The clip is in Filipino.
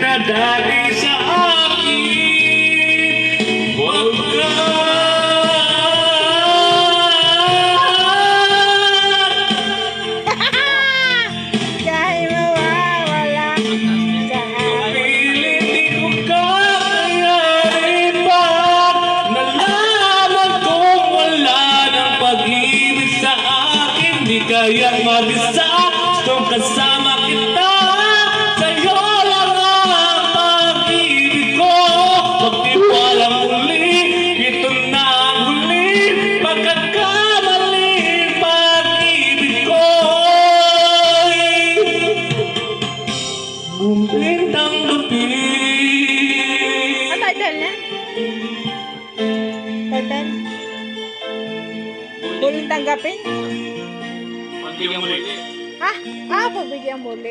na dati sa akin. Huwag ka Dahil mawawala sa akin. pilit, di ko kakayanin pa. Nalaman kong wala ng pag-ibig sa akin. Di kaya mag-isa, gustong kasama kita. Sa'yo lang ang pag-ibig ko. Magtiwalang muli, ito na ang huli. Pagkakamaling pag-ibig ko. Bumintang gabi. Ang title niya? Title? Huling tanggapin? Pagbigyan muli. Ha? Ah, pagbigyan muli.